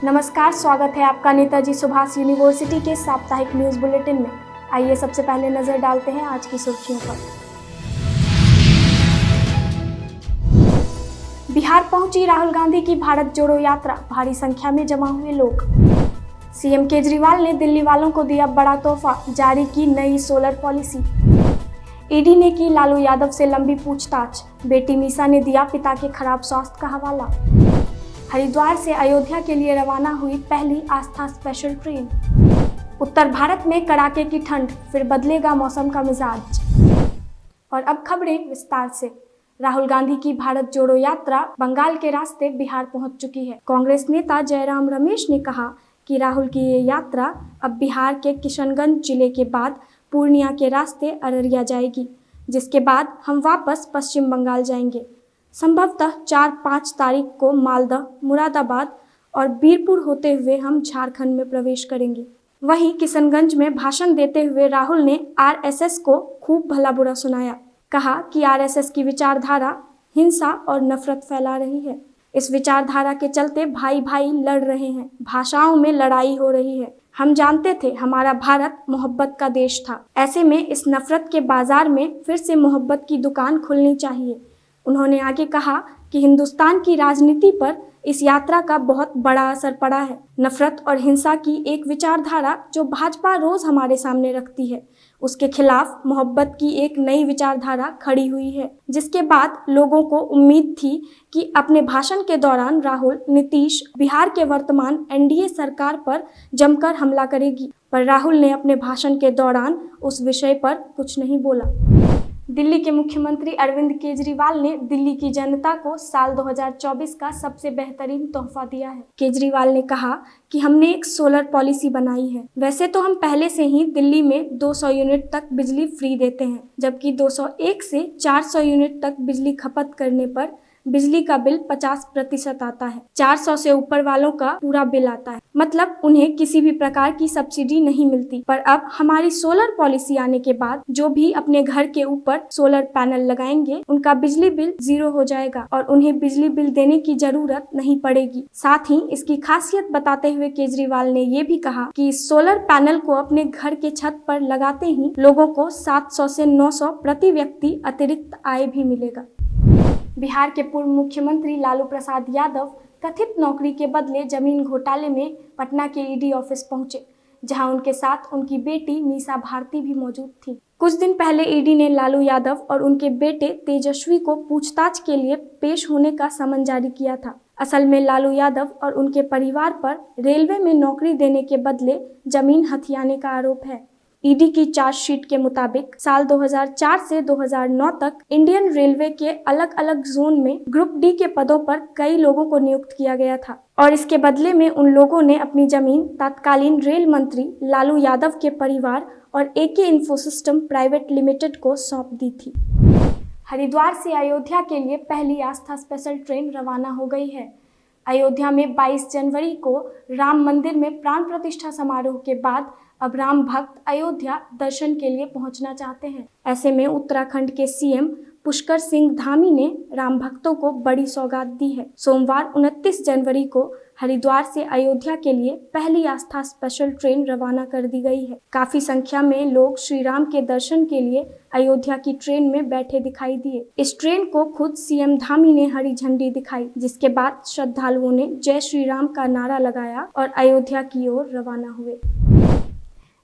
नमस्कार, स्वागत है आपका नेताजी सुभाष यूनिवर्सिटी के साप्ताहिक न्यूज बुलेटिन में। आइए सबसे पहले नजर डालते हैं आज की सुर्खियों पर। बिहार पहुंची राहुल गांधी की भारत जोड़ो यात्रा, भारी संख्या में जमा हुए लोग। सीएम केजरीवाल ने दिल्ली वालों को दिया बड़ा तोहफा, जारी की नई सोलर पॉलिसी। ईडी ने की लालू यादव से लंबी पूछताछ, बेटी मीसा ने दिया पिता के खराब स्वास्थ्य का हवाला। हरिद्वार से अयोध्या के लिए रवाना हुई पहली आस्था स्पेशल ट्रेन। उत्तर भारत में कड़ाके की ठंड, फिर बदलेगा मौसम का मिजाज। और अब खबरें विस्तार से। राहुल गांधी की भारत जोड़ो यात्रा बंगाल के रास्ते बिहार पहुंच चुकी है। कांग्रेस नेता जयराम रमेश ने कहा कि राहुल की ये यात्रा अब बिहार के किशनगंज जिले के बाद पूर्णिया के रास्ते अररिया जाएगी, जिसके बाद हम वापस पश्चिम बंगाल जाएंगे। संभवतः 4-5 तारीख को मालदा, मुरादाबाद और बीरपुर होते हुए हम झारखंड में प्रवेश करेंगे। वहीं किशनगंज में भाषण देते हुए राहुल ने आरएसएस को खूब भला बुरा सुनाया। कहा कि आरएसएस की विचारधारा हिंसा और नफरत फैला रही है। इस विचारधारा के चलते भाई भाई लड़ रहे हैं, भाषाओं में लड़ाई हो रही है। हम जानते थे हमारा भारत मोहब्बत का देश था। ऐसे में इस नफरत के बाजार में फिर से मोहब्बत की दुकान खुलनी चाहिए। उन्होंने आगे कहा कि हिंदुस्तान की राजनीति पर इस यात्रा का बहुत बड़ा असर पड़ा है। नफरत और हिंसा की एक विचारधारा जो भाजपा रोज हमारे सामने रखती है, उसके खिलाफ मोहब्बत की एक नई विचारधारा खड़ी हुई है, जिसके बाद लोगों को उम्मीद थी कि अपने भाषण के दौरान राहुल, नीतीश बिहार के वर्तमान एनडीए सरकार पर जमकर हमला करेगी, पर राहुल ने अपने भाषण के दौरान उस विषय पर कुछ नहीं बोला। दिल्ली के मुख्यमंत्री अरविंद केजरीवाल ने दिल्ली की जनता को साल 2024 का सबसे बेहतरीन तोहफा दिया है। केजरीवाल ने कहा कि हमने एक सोलर पॉलिसी बनाई है। वैसे तो हम पहले से ही दिल्ली में 200 यूनिट तक बिजली फ्री देते हैं, जबकि 201 से 400 यूनिट तक बिजली खपत करने पर बिजली का बिल 50% आता है। 400 से ऊपर वालों का पूरा बिल आता है, मतलब उन्हें किसी भी प्रकार की सब्सिडी नहीं मिलती। पर अब हमारी सोलर पॉलिसी आने के बाद जो भी अपने घर के ऊपर सोलर पैनल लगाएंगे, उनका बिजली बिल 0 हो जाएगा और उन्हें बिजली बिल देने की जरूरत नहीं पड़ेगी। साथ ही इसकी खासियत बताते हुए केजरीवाल ने ये भी कहा कि इस सोलर पैनल को अपने घर के छत पर लगाते ही लोगों को 700 से 900 प्रति व्यक्ति अतिरिक्त आय भी मिलेगा। बिहार के पूर्व मुख्यमंत्री लालू प्रसाद यादव कथित नौकरी के बदले जमीन घोटाले में पटना के ईडी ऑफिस पहुंचे, जहां उनके साथ उनकी बेटी मीसा भारती भी मौजूद थी। कुछ दिन पहले ईडी ने लालू यादव और उनके बेटे तेजस्वी को पूछताछ के लिए पेश होने का समन जारी किया था। असल में लालू यादव और उनके परिवार पर रेलवे में नौकरी देने के बदले जमीन हथियाने का आरोप है। ईडी की चार्जशीट के मुताबिक साल 2004 से 2009 तक इंडियन रेलवे के अलग अलग जोन में ग्रुप डी के पदों पर कई लोगों को नियुक्त किया गया था और इसके बदले में उन लोगों ने अपनी जमीन तत्कालीन रेल मंत्री लालू यादव के परिवार और एके इन्फोसिस्टम प्राइवेट लिमिटेड को सौंप दी थी। हरिद्वार से अयोध्या के लिए पहली आस्था स्पेशल ट्रेन रवाना हो गई है। अयोध्या में 22 जनवरी को राम मंदिर में प्राण प्रतिष्ठा समारोह के बाद अब राम भक्त अयोध्या दर्शन के लिए पहुंचना चाहते हैं। ऐसे में उत्तराखंड के सीएम पुष्कर सिंह धामी ने राम भक्तों को बड़ी सौगात दी है। सोमवार 29 जनवरी को हरिद्वार से अयोध्या के लिए पहली आस्था स्पेशल ट्रेन रवाना कर दी गई है। काफी संख्या में लोग श्री राम के दर्शन के लिए अयोध्या की ट्रेन में बैठे दिखाई दिए। इस ट्रेन को खुद सीएम धामी ने हरी झंडी दिखाई, जिसके बाद श्रद्धालुओं ने जय श्री राम का नारा लगाया और अयोध्या की ओर रवाना हुए।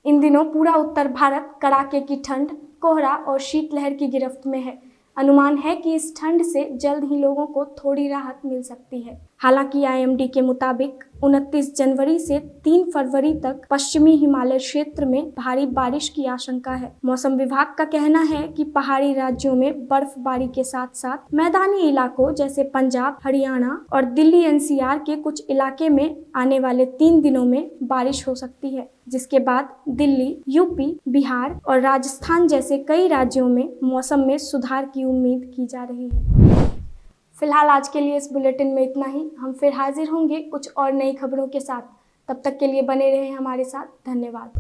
इन दिनों पूरा उत्तर भारत कड़ाके की ठंड, कोहरा और शीतलहर की गिरफ्त में है। अनुमान है कि इस ठंड से जल्द ही लोगों को थोड़ी राहत मिल सकती है। हालांकि आईएमडी के मुताबिक 29 जनवरी से 3 फरवरी तक पश्चिमी हिमालय क्षेत्र में भारी बारिश की आशंका है। मौसम विभाग का कहना है कि पहाड़ी राज्यों में बर्फबारी के साथ साथ मैदानी इलाकों जैसे पंजाब, हरियाणा और दिल्ली एनसीआर के कुछ इलाके में आने वाले 3 दिनों में बारिश हो सकती है, जिसके बाद दिल्ली, यूपी, बिहार और राजस्थान जैसे कई राज्यों में मौसम में सुधार की उम्मीद की जा रही है। फिलहाल आज के लिए इस बुलेटिन में इतना ही। हम फिर हाजिर होंगे कुछ और नई खबरों के साथ। तब तक के लिए बने रहें हमारे साथ। धन्यवाद।